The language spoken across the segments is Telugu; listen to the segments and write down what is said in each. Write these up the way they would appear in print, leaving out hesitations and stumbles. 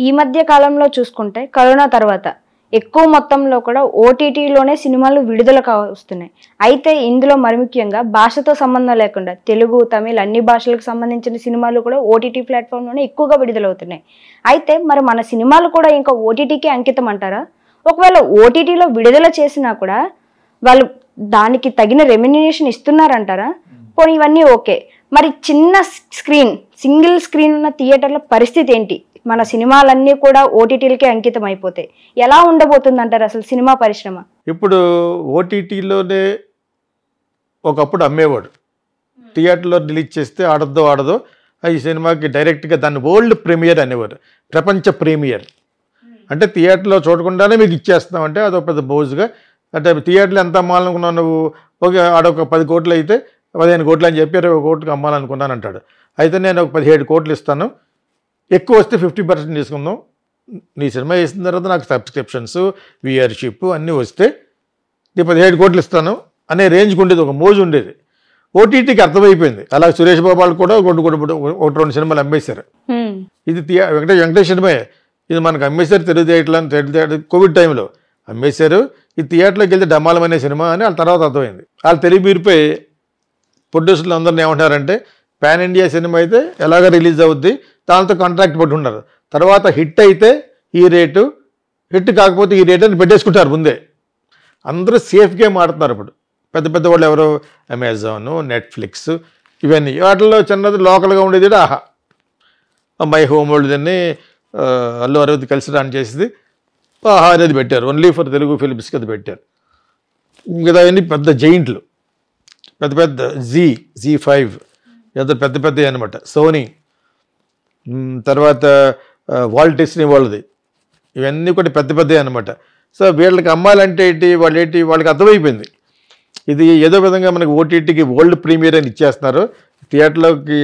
ఈ మధ్య కాలంలో చూసుకుంటే కరోనా తర్వాత ఎక్కువ మొత్తంలో కూడా ఓటీటీలోనే సినిమాలు విడుదల వస్తున్నాయి. అయితే ఇందులో మరి ముఖ్యంగా భాషతో సంబంధం లేకుండా తెలుగు, తమిళ్ అన్ని భాషలకు సంబంధించిన సినిమాలు కూడా ఓటీటీ ప్లాట్ఫామ్లోనే ఎక్కువగా విడుదలవుతున్నాయి. అయితే మరి మన సినిమాలు కూడా ఇంకా ఓటీటీకే అంకితం అంటారా? ఒకవేళ ఓటీటీలో విడుదల చేసినా కూడా వాళ్ళు దానికి తగిన రెమ్యునరేషన్ ఇస్తున్నారంటారా? పోనీ ఇవన్నీ ఓకే, మరి చిన్న స్క్రీన్, సింగిల్ స్క్రీన్ ఉన్న థియేటర్ల పరిస్థితి ఏంటి? మన సినిమాలన్నీ కూడా ఓటీటీలకే అంకితం అయిపోతాయి. ఎలా ఉండబోతుంది అంటారు అసలు సినిమా పరిశ్రమ? ఇప్పుడు ఓటీటీలోనే ఒకప్పుడు అమ్మేవాడు, థియేటర్లో రిలీజ్ చేస్తే ఆడదో ఈ సినిమాకి డైరెక్ట్గా దాన్ని వరల్డ్ ప్రీమియర్ అనేవారు, ప్రపంచ ప్రీమియర్. అంటే థియేటర్లో చూడకుండానే మీకు ఇచ్చేస్తామంటే అదొక పెద్ద బోజుగా. అంటే థియేటర్లో ఎంత అమ్మాలనుకున్నావు నువ్వు, ఆడొక 10 కోట్లు అయితే 15 కోట్లు అని చెప్పి 20 కోట్లకి అమ్మాలనుకున్నాను అంటాడు. అయితే నేను ఒక 17 కోట్లు ఇస్తాను, ఎక్కువ వస్తే 50% తీసుకుందాం, నీ సినిమా వేసిన తర్వాత నాకు సబ్స్క్రిప్షన్స్, వ్యూయర్షిప్ అన్నీ వస్తే నీ 17 కోట్లు ఇస్తాను అనే రేంజ్కి ఉండేది, ఒక మోజు ఉండేది. ఓటీటీకి అర్థమైపోయింది. అలా సురేష్ బాబు వాళ్ళు కూడా ఒకటి 2 సినిమాలు అమ్మేశారు. ఇది వెంకటేష్ సినిమాయే, ఇది మనకు అమ్మేశారు. తెలుగు కోవిడ్ టైంలో అమ్మేశారు. ఈ థియేటర్లోకి వెళ్తే డమాలం అనే సినిమా అని వాళ్ళ తర్వాత అర్థమైంది. వాళ్ళు తెలివి మీరిపోయి ప్రొడ్యూసర్లు అందరిని ఏమంటారంటే, పాన్ ఇండియా సినిమా అయితే ఎలాగ రిలీజ్ అవుద్ది, దాంతో కాంట్రాక్ట్ పట్టి ఉన్నారు. తర్వాత హిట్ అయితే ఈ రేటు, హిట్ కాకపోతే ఈ రేటు అని పెట్టేసుకుంటారు ముందే. అందరూ సేఫ్ గేమ్ ఆడుతున్నారు ఇప్పుడు. పెద్ద పెద్ద వాళ్ళు ఎవరు, అమెజాను, నెట్ఫ్లిక్స్, ఇవన్నీ. వాటిల్లో చిన్నది లోకల్గా ఉండేది ఆహా, మై హోమ్ వరల్డ్ దాన్ని అల్లు అరవింద్ కలిసి రన్ చేసేది ఆహా అనేది పెట్టారు, ఓన్లీ ఫర్ తెలుగు ఫిలిమ్స్కి అది పెట్టారు. మిగతా అన్నీ పెద్ద జైంట్లు, పెద్ద పెద్ద జీ5 ఏదో పెద్ద పెద్దవి అనమాట, సోనీ, తర్వాత వాల్ట్ డిస్నీ వాళ్ళది, ఇవన్నీ కూడా పెద్ద పెద్దవి అనమాట. సో వీళ్ళకి అమ్మాలంటే ఏంటి, వాళ్ళకి అర్థమైపోయింది. ఇది ఏదో విధంగా మనకి ఓటీటీకి వరల్డ్ ప్రీమియర్ అని ఇచ్చేస్తున్నారు. థియేటర్లోకి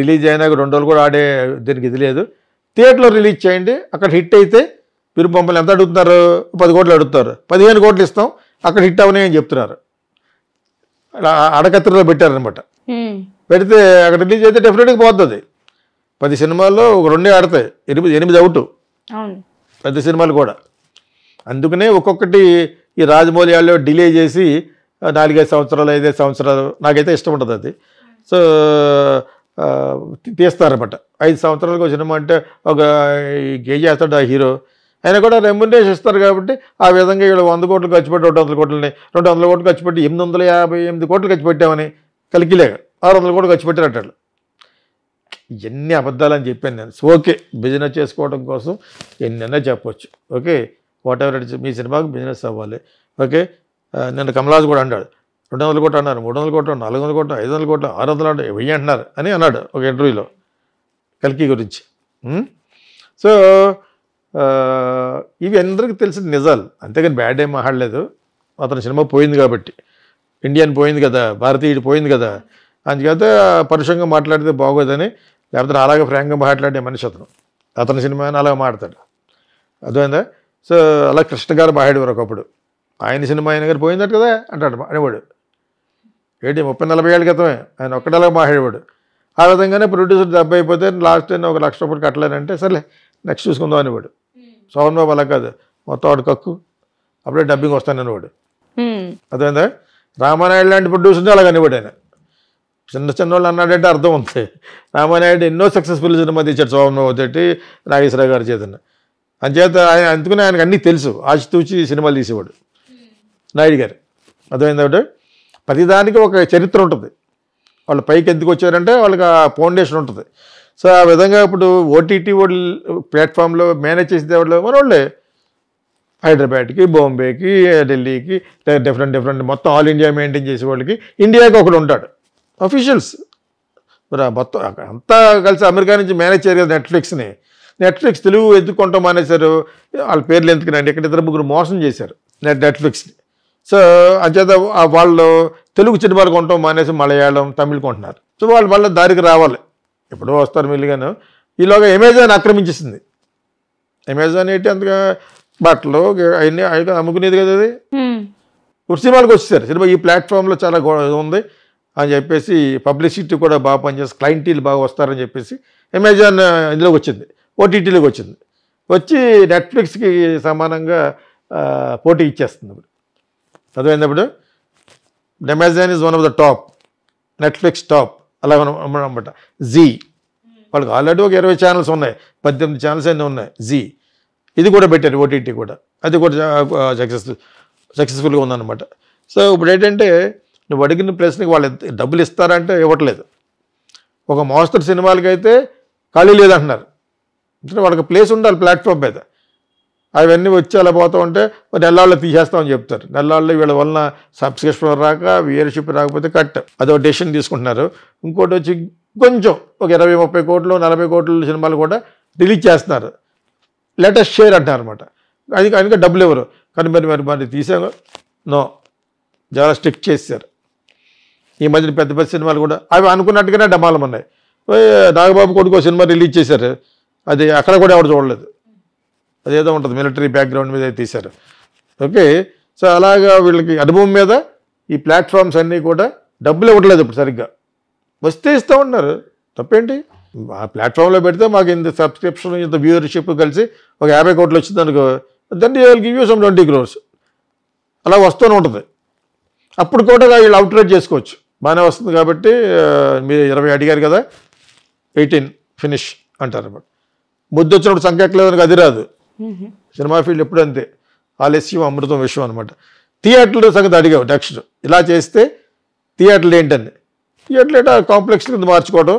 రిలీజ్ అయినాక 2 రోజులు కూడా ఆడే దీనికి ఇది లేదు. థియేటర్లో రిలీజ్ చేయండి, అక్కడ హిట్ అయితే మీరు మమ్మల్ని ఎంత అడుగుతున్నారు, 10 కోట్లు అడుగుతారు, 15 కోట్లు ఇస్తాం, అక్కడ హిట్ అవనే అని చెప్తున్నారు. అడకత్తిలో పెట్టారనమాట. పెడితే అక్కడ రిలీజ్ అయితే డెఫినెట్గా పోతుంది. 10 సినిమాల్లో ఒక 2 ఆడతాయి, 8 అవుట్ పెద్ద సినిమాలు కూడా. అందుకనే ఒక్కొక్కటి ఈ రాజమౌళి వాళ్ళు డిలే చేసి 4-5 సంవత్సరాలు 5 సంవత్సరాలు, నాకైతే ఇష్టం ఉంటుంది అది. సో తీస్తారన్నమాట. 5 సంవత్సరాలకు ఒక సినిమా అంటే ఒక గేజ్ చేస్తాడు ఆ హీరో, అయినా కూడా రెమ్యునరేషన్ ఇస్తారు. కాబట్టి ఆ విధంగా వీళ్ళు 100 కోట్లు ఖర్చు పెట్టి 200 కోట్లని, 200 కోట్లు ఖర్చు పెట్టి 858 కోట్లు ఖర్చు పెట్టామని కలికిలేక 600 కోట్లు ఖర్చు పెట్టారట. ఎన్ని అబద్ధాలని చెప్పాను నేను. ఓకే, బిజినెస్ చేసుకోవడం కోసం ఎన్నైనా చెప్పొచ్చు. ఓకే, వాట్ ఎవర్ ఇట్స్, మీ సినిమాకి బిజినెస్ అవ్వాలి. ఓకే, నేను కమలాజ్ కూడా అన్నాడు, 200 కోట్లు అన్నారు, 300 కోట్లు, 400 కోట్లు, 500 కోట్లు, 600 అంటే 1000 అంటున్నారు అని అన్నాడు ఒక ఇంటర్వ్యూలో కల్కి గురించి. సో ఇవి అందరికీ తెలిసిన నిజాలు, అంతేగాని బ్యాడ్ ఏం మాట్లాడలేదు. అతని సినిమా పోయింది కాబట్టి, ఇండియన్ పోయింది కదా, భారతీయుడు పోయింది కదా, అందుకైతే పరుషంగా మాట్లాడితే బాగోదని, లేకపోతే అలాగే ఫ్రాంక్గా మాట్లాడే మనిషి అతని సినిమా అని అలాగే మాట్లాడతాడు, అర్థమైందా? సో అలా కృష్ణ గారు మాట్లాడేవారు ఒకప్పుడు, ఆయన సినిమా ఆయన గారు పోయిందట కదా అంటాడు అనేవాడు. ఏంటి 30-40 ఏళ్ళ క్రితమే ఆయన ఒక్కడలా మాట్లాడేవాడు. ఆ విధంగానే ప్రొడ్యూసర్ దెబ్బ అయిపోతే లాస్ట్ టైం 1 లక్ష రూపాయలు కట్టలేనంటే సర్లే నెక్స్ట్ చూసుకుందాం అనేవాడు. సోమన్ బాబు అలా కాదు, మొత్తం వాడు కక్కు, అప్పుడే డబ్బింగ్ వస్తాను అనేవాడు, అర్థమైందా? రామానాయుడు లాంటి ప్రొడ్యూసర్ని అలాగ అనేవాడు ఆయన. చిన్న వాళ్ళు అన్నాడంటే అర్థం ఉంది. రామానాయుడు ఎన్నో సక్సెస్ఫుల్ సినిమా తెచ్చాడు, సోమన్ బాబు తోటి, నాగేశ్వరరావు గారి చేతన. అంచేత ఆయన అందుకని ఆయనకు అన్నీ తెలుసు, ఆచితూచి సినిమాలు తీసేవాడు నాయుడు గారు, అర్థమైంది ఒకటి. ప్రతిదానికి ఒక చరిత్ర ఉంటుంది, వాళ్ళు పైకి ఎందుకు వచ్చారంటే వాళ్ళకి ఆ ఫౌండేషన్ ఉంటుంది. సో ఆ విధంగా ఇప్పుడు ఓటీటీ వాళ్ళు ప్లాట్ఫామ్లో మేనేజ్ చేసే వాళ్ళు మనోళ్ళే, హైదరాబాద్కి, బాంబేకి, ఢిల్లీకి, డిఫరెంట్ మొత్తం ఆల్ ఇండియా మెయింటైన్ చేసే వాళ్ళకి ఇండియాకి ఒకడు ఉంటాడు అఫీషియల్స్. మరి మొత్తం అంతా కలిసి అమెరికా నుంచి మేనేజ్ చేయరు కదా నెట్ఫ్లిక్స్ని. నెట్ఫ్లిక్స్ తెలుగు ఎందుకుంటాం మానేశారు, వాళ్ళ పేర్లు ఎందుకునండి, ఇక్కడ 2-3 మోసం చేశారు నెట్ఫ్లిక్స్ని. సో అంచేత వాళ్ళు తెలుగు సినిమాలు కొంటాం మానేసి మలయాళం, తమిళ్ కొంటున్నారు. సో వాళ్ళు వాళ్ళ దారికి రావాలి, ఎప్పుడో వస్తారు మెల్లిగాను. ఈలోగా అమెజాన్ ఆక్రమించేసింది. అమెజాన్ ఏంటి అంతగా బట్టలు అవన్నీ అమ్ముకునేది కదా, అది ఇప్పుడు సినిమాలకు వచ్చేసారు. సినిమా ఈ ప్లాట్ఫామ్లో చాలా ఉంది అని చెప్పేసి పబ్లిసిటీ కూడా బాగా పనిచేసి క్లయింటీలు బాగా వస్తారని చెప్పేసి అమెజాన్ ఇందులోకి వచ్చింది, ఓటీటీలోకి వచ్చింది. వచ్చి నెట్ఫ్లిక్స్కి సమానంగా పోటీ ఇచ్చేస్తుంది. ఇప్పుడు అర్థమైనప్పుడు Amazon is one of the top, Netflix top, అలా అనమాట. జీ వాళ్ళకి ఆల్రెడీ ఒక 20 ఛానల్స్ ఉన్నాయి, 18 ఛానల్స్ అన్నీ ఉన్నాయి. జీ ఇది కూడా పెట్టారు, ఓటీటీ కూడా, అది కూడా సక్సెస్ఫుల్గా ఉందన్నమాట. సో ఇప్పుడు ఏంటంటే నువ్వు అడిగిన ప్రశ్నకి వాళ్ళు డబ్బులు ఇస్తారంటే ఇవ్వట్లేదు. ఒక మోస్తరు సినిమాలకి అయితే ఖాళీ లేదంటున్నారు, అంటే వాళ్ళకి ప్లేస్ ఉండాలి ప్లాట్ఫామ్ మీద. అవన్నీ వచ్చి అలా పోతూ ఉంటే నెల్లాళ్ళు తీసేస్తామని చెప్తారు. నెల్లాళ్ళు వీళ్ళ వలన సబ్స్క్రిప్షన్ రాక వ్యూయర్షిప్ రాకపోతే కట్, అదో డెసిషన్ తీసుకుంటున్నారు. ఇంకోటి వచ్చి కొంచెం ఒక 20-30 కోట్లు 40 కోట్ల సినిమాలు కూడా రిలీజ్ చేస్తున్నారు. లేటెస్ట్ షేర్ అంటున్నారు అనమాట. అది కనుక డబ్బులు ఎవరు కానీ మరి తీసాము నో, చాలా స్ట్రిక్ట్ చేశారు. ఈ మధ్యన పెద్ద పెద్ద సినిమాలు కూడా అవి అనుకున్నట్టుగానే డమాలం ఉన్నాయి. నాగబాబు కొడుకు సినిమా రిలీజ్ చేశారు, అది అక్కడ కూడా ఎవరు చూడలేదు. అదేదో ఉంటుంది మిలిటరీ బ్యాక్గ్రౌండ్ మీద తీశారు. ఓకే, సో అలాగా వీళ్ళకి అనుభవం మీద ఈ ప్లాట్ఫామ్స్ అన్నీ కూడా డబ్బులు ఇవ్వట్లేదు ఇప్పుడు సరిగ్గా. వస్తే ఇస్తూ ఉన్నారు, తప్పేంటి? ఆ ప్లాట్ఫామ్లో పెడితే మాకు ఇంత సబ్స్క్రిప్షన్ ఇంత వ్యూవర్షిప్ కలిసి ఒక 50 కోట్లు వచ్చింది అనుకో, then they will give you some 20 crores. అలా వస్తూనే ఉంటుంది. అప్పుడు కూడా వీళ్ళు అవుట్రేట్ చేసుకోవచ్చు, బాగానే వస్తుంది కాబట్టి మీరు 20 అడిగారు కదా 18 ఫినిష్ అంటారు అన్నమాట. ముద్దు వచ్చినప్పుడు సంఖ్యలేదని అది రాదు. సినిమా ఫీల్డ్ ఎప్పుడు అంతే, ఆలస్యం అమృతం విషయం అనమాట. థియేటర్లు సంగతి అడిగావు నెక్స్ట్, ఇలా చేస్తే థియేటర్లు ఏంటని. థియేటర్లు ఏంటో కాంప్లెక్స్ కింద మార్చుకోవడం,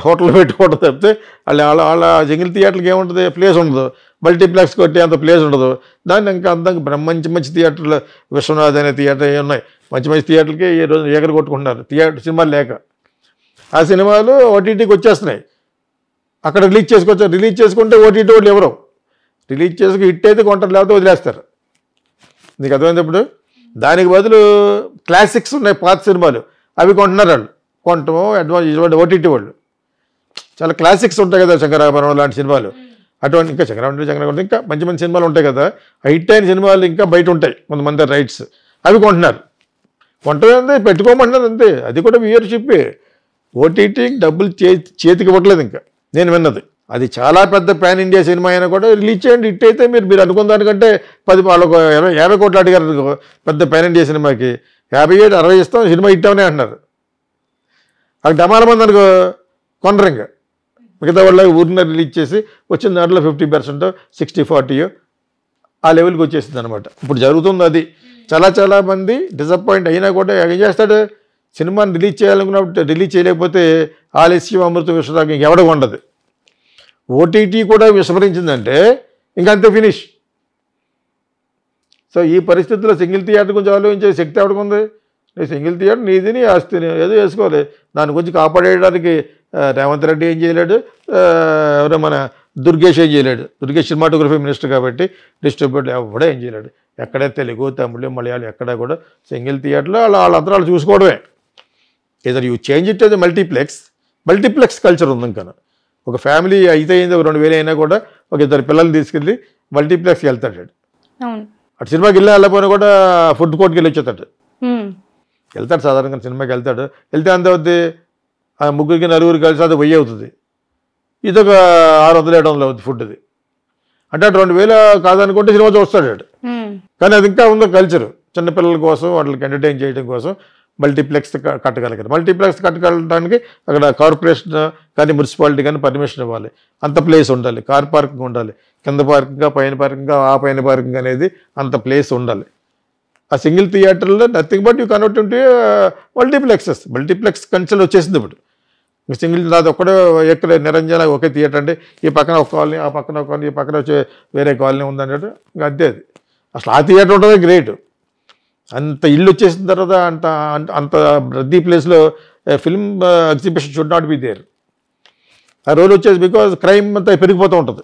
హోటల్ పెట్టుకోవడం తప్పితే వాళ్ళ జింగిల్ థియేటర్కి ఏముంటుంది, ప్లేస్ ఉండదు. మల్టీప్లెక్స్ కొట్టి అంత ప్లేస్ ఉండదు. దాన్ని ఇంకా అందంగా మంచి థియేటర్లు, విశ్వనాథ్ అనే థియేటర్ ఉన్నాయి, మంచి థియేటర్లకి ఈ రోజు ఏకలు కొట్టుకుంటున్నారు థియేటర్ సినిమాలు లేక. ఆ సినిమాలు ఓటీటీకి వచ్చేస్తున్నాయి, అక్కడ రిలీజ్ చేసుకోవచ్చు. రిలీజ్ చేసుకుంటే ఓటీటీ వాళ్ళు ఎవరు రిలీజ్ చేసుకుని హిట్ అయితే కొంటారు, లేకపోతే వదిలేస్తారు. నీకు అర్థమైనప్పుడు దానికి బదులు క్లాసిక్స్ ఉన్నాయి, పాత సినిమాలు, అవి కొంటున్నారు వాళ్ళు. కొంటాము అడ్వాన్స్ ఓటీటీ వాళ్ళు. చాలా క్లాసిక్స్ ఉంటాయి కదా, శంకరాభరణం లాంటి సినిమాలు, అటువంటి ఇంకా చంద్రబాబు ఇంకా మంచి సినిమాలు ఉంటాయి కదా, హిట్ అయిన సినిమాలు ఇంకా బయట ఉంటాయి కొంతమంది రైట్స్, అవి కొంటున్నారు. కొంటే పెట్టుకోమంటున్నారు అంతే, అది కూడా వ్యూయర్షిప్పే. ఓటీటీకి డబ్బులు చేతికి ఇవ్వట్లేదు ఇంకా నేను విన్నది. అది చాలా పెద్ద పాన్ ఇండియా సినిమా అయినా కూడా రిలీజ్ చేయండి, హిట్ అయితే మీరు అనుకున్న దానికంటే 50 కోట్లు అడిగారు పెద్ద పాన్ ఇండియా సినిమాకి, 57 60 ఇస్తాం, సినిమా హిట్ అవనే అంటున్నారు. అక్కడ డమాల మంది అనుకో కొనరు ఇంకా. మిగతా వాళ్ళ ఊరిని రిలీజ్ చేసి వచ్చిన దాంట్లో 50% 60-40 ఆ లెవెల్కి వచ్చేసింది అనమాట. ఇప్పుడు జరుగుతుంది అది. చాలా మంది డిసప్పాయింట్ అయినా కూడా ఏం చేస్తాడు, సినిమాని రిలీజ్ చేయాలనుకున్నప్పుడు రిలీజ్ చేయలేకపోతే ఆలస్యం అమృతం విశ్వరాగం ఇంకెవడకు ఉండదు. ఓటీటీ కూడా విస్మరించిందంటే ఇంకంతే ఫినిష్. సో ఈ పరిస్థితుల్లో సింగిల్ థియేటర్ గురించి ఆలోచించే శక్తి ఎవరికి? నీ సింగిల్ థియేటర్ నీది, నీ ఆస్తిని ఏదో వేసుకోవాలి. దాని గురించి కాపాడేయడానికి రేవంత్ రెడ్డి ఏం చేయలేడు, ఎవరో మన దుర్గేష్ ఏం చేయలేడు. దుర్గేష్ సినిమాటోగ్రఫీ మినిస్టర్ కాబట్టి డిస్ట్రిబ్యూటర్ ఎవడో ఏం చేయలేడు. ఎక్కడ తెలుగు తమిళ మలయాళం ఎక్కడ కూడా సింగిల్ థియేటర్లో వాళ్ళందరూ వాళ్ళు చూసుకోవడమే. ఏదైనా యూ చేంజ్ ఇట్ అది మల్టీప్లెక్స్ కల్చర్ ఉంది. ఇంకా ఒక ఫ్యామిలీ అయితే అయింది, ఒక 2000 అయినా కూడా ఒక 2 పిల్లల్ని తీసుకెళ్ళి మల్టీప్లెక్స్కి వెళ్తాడు. అటు సినిమాకి వెళ్ళిపోయినా కూడా ఫుడ్ కోర్ట్కి వెళ్ళి వచ్చేస్తాడు. వెళ్తాడు సాధారణంగా సినిమాకి వెళ్తే అంత అవుద్ది, ఆ ముగ్గురికి నలుగురికి కలిసి అది 1000 అవుతుంది. ఇదొక 600-700 అవుతుంది ఫుడ్. అది అంటే 2000 కాదనుకుంటే సినిమా చూస్తాడు. కానీ అది ఇంకా ఉందో కల్చరు, చిన్నపిల్లల కోసం వాళ్ళకి ఎంటర్టైన్ చేయడం కోసం మల్టీప్లెక్స్ కట్టగలిగారు. మల్టీప్లెక్స్ కట్టగలడానికి అక్కడ కార్పొరేషన్ కానీ మున్సిపాలిటీ కానీ పర్మిషన్ ఇవ్వాలి, అంత ప్లేస్ ఉండాలి, కార్ పార్కింగ్ ఉండాలి, కింద పార్కింగ్ పైన పార్కింగ్ ఆ పైన పార్కింగ్ అనేది అంత ప్లేస్ ఉండాలి. ఆ సింగిల్ థియేటర్లో నథింగ్ బట్ యూ కన్వర్ట్ ఉంటే మల్టీప్లెక్స్ కన్సల్ వచ్చేసింది. ఇప్పుడు సింగిల్ నాది ఒక్కడే ఎక్కడ నిరంజన ఒకే థియేటర్ అంటే ఈ పక్కన ఒక కాలనీ, ఆ పక్కన ఒక కాలనీ, ఈ పక్కన వచ్చే వేరే కాలనీ ఉందన్నట్టు ఇంకా అంతే. అది అసలు ఆ థియేటర్ ఉండడమే గ్రేట్. అంత ఇల్లు వచ్చేసిన తర్వాత అంత రద్దీ ప్లేస్లో film exhibition should not be there. ఆ రోజు వచ్చేసి బికాజ్ క్రైమ్ అంతా పెరిగిపోతూ ఉంటుంది.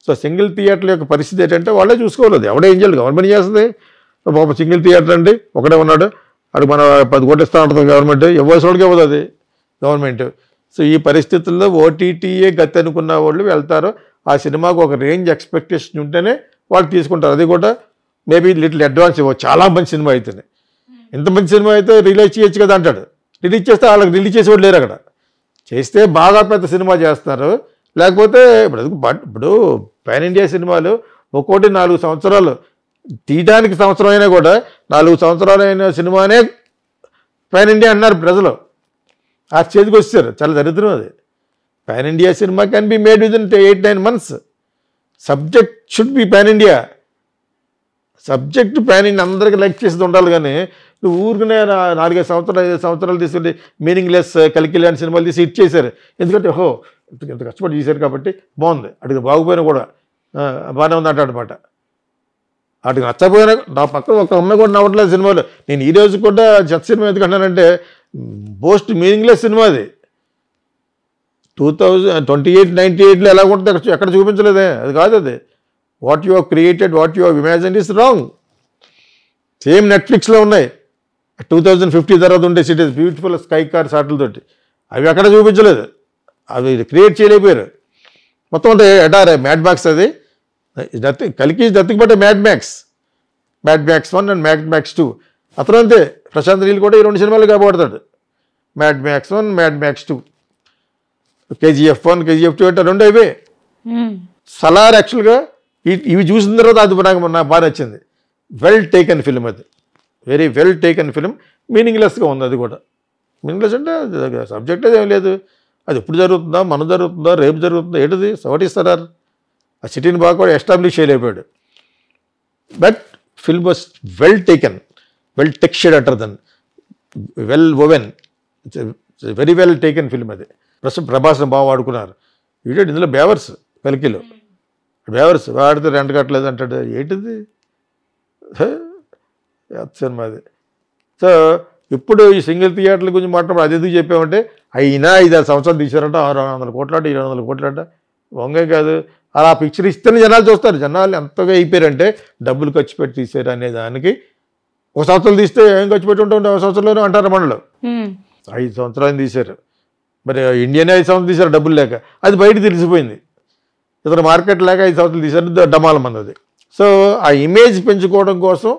సో సింగిల్ థియేటర్ల యొక్క పరిస్థితి ఏంటంటే వాళ్ళే చూసుకోవాలి. ఎవడే ఏం చేయాలి, గవర్నమెంట్ చేస్తుంది. పాపం సింగిల్ థియేటర్ అండి ఒకటే ఉన్నాడు, అక్కడ మన 10 కోట్లు ఇస్తూ ఉంటుంది గవర్నమెంట్, ఇవ్వాల్సినోడికి ఇవ్వదు అది గవర్నమెంట్. సో ఈ పరిస్థితుల్లో ఓటీటీయే గతి అనుకున్న వాళ్ళు వెళ్తారు. ఆ సినిమాకు ఒక రేంజ్ ఎక్స్పెక్టేషన్ ఉంటేనే వాళ్ళు తీసుకుంటారు. అది కూడా మేబీ లిటిల్ అడ్వాన్స్ ఇవ్వచ్చు. చాలా మంచి సినిమా అయితేనే, ఇంత మంచి సినిమా అయితే రిలీజ్ చేయొచ్చు కదా అంటాడు. రిలీజ్ చేస్తే వాళ్ళకి రిలీజ్ చేసేవాళ్ళు లేరు. అక్కడ చేస్తే బాగా పెద్ద సినిమా చేస్తారు, లేకపోతే ఇప్పుడు పాన్ ఇండియా సినిమాలు ఒక్కోటి 4 సంవత్సరాలు తీయడానికి సంవత్సరం అయినా కూడా 4 సంవత్సరాలు అయిన సినిమానే పాన్ ఇండియా అన్నారు ప్రజలు. ఆ స్టేజ్కి వచ్చారు. చాలా దరిద్రం అది. Pan India cinema can be made with in 8-9 months. Subject should be pan India. Subject pan India అందరికీ లైక్ చేసేది ఉండాలి. కానీ నువ్వు ఊరికనే 4-5 సంవత్సరాలు 5 సంవత్సరాలు తీసుకుంటే మీనింగ్లెస్ కలికి లాంటి సినిమాలు తీసి హిట్ చేశారు. ఎందుకంటే ఇంత కష్టపడి చేశారు కాబట్టి బాగుంది, అడిగి బాగుపోయినా కూడా బాగానే ఉంది అంటాడనమాట. వాటికి నచ్చపోయినా నా పక్కన ఒక అమ్మాయి కూడా నవ్వట్లేదు సినిమాలో. నేను ఈ రోజు కూడా జత్ సినిమా ఎందుకంటానంటే మోస్ట్ మీనింగ్లెస్ సినిమా అది. 2028-98లో ఎలా ఉంటుంది ఎక్కడ చూపించలేదే. అది కాదు అది. What you have created, what you have imagined is wrong. Same నెట్ఫ్లిక్స్లో ఉన్నాయి 2050 తర్వాత ఉండే సిటీస్, బ్యూటిఫుల్ స్కై కార్స్ ఆటలతోటి. అవి ఎక్కడ చూపించలేదు, అవి క్రియేట్ చేయలేకపోయారు. మొత్తం అంటే ఎడారే మ్యాడ్ మ్యాక్స్. అది కలికి nothing but Mad Max. Mad Max 1 and Mad Max 2. అతను అంతే. ప్రశాంత్ నీల్ కూడా ఈ 2 సినిమాలు కాబడతాడు. Mad Max 1, Mad Max 2, KGF 1, KGF 2 అంటే 2 అవే. సలార్ యాక్చువల్గా ఇవి చూసిన తర్వాత అది నాకు బాగా నచ్చింది. వెల్ టేకెన్ ఫిల్మ్ అది. Very well taken film. మీనింగ్లెస్గా ఉంది అది కూడా. మీనింగ్లెస్ అంటే సబ్జెక్ట్ ఏం లేదు. అది ఎప్పుడు జరుగుతుందా, మనం జరుగుతుందా, రేపు జరుగుతుందా, ఏంటిది సవటిస్తారా. ఆ సిటీని బాగా కూడా ఎస్టాబ్లిష్ చేయలేకపోయాడు. But film was well taken, well textured అంటారు దాన్ని, well woven. Very well taken film అది. ప్రభాస్ని బాగా వాడుకున్నారు. వీడు ఇందులో బేవర్స్ కలికిలో బేవర్స్ వాడితే రెంట్ కట్టలేదు అంటాడు. ఏంటిది సినిమా అది. సో ఇప్పుడు ఈ సింగిల్ థియేటర్ల గురించి మాట్లాడు అది ఎందుకు చెప్పామంటే అయినా 5-6 సంవత్సరాలు తీశారంట. 600 కోట్లంట, 700 కోట్లంట. వంగే కాదు. అలా పిక్చర్ ఇస్తేనే జనాలు చూస్తారు. జనాలు ఎంతగా అయిపోయారంటే డబ్బులు ఖర్చు పెట్టి తీసారు అనే దానికి. 1 సంవత్సరం తీస్తే ఏం ఖర్చు పెట్టి ఉంటాం 1 సంవత్సరంలోనే అంటారు మనలో. 5 సంవత్సరాలు తీశారు. మరి ఇండియానే 5 సంవత్సరాలు తీశారు డబ్బులు లేక. అది బయట తెలిసిపోయింది. ఇతర మార్కెట్ లేక 5 సంవత్సరాలు తీశారు. డమాల మంది అది. సో ఆ ఇమేజ్ పెంచుకోవడం కోసం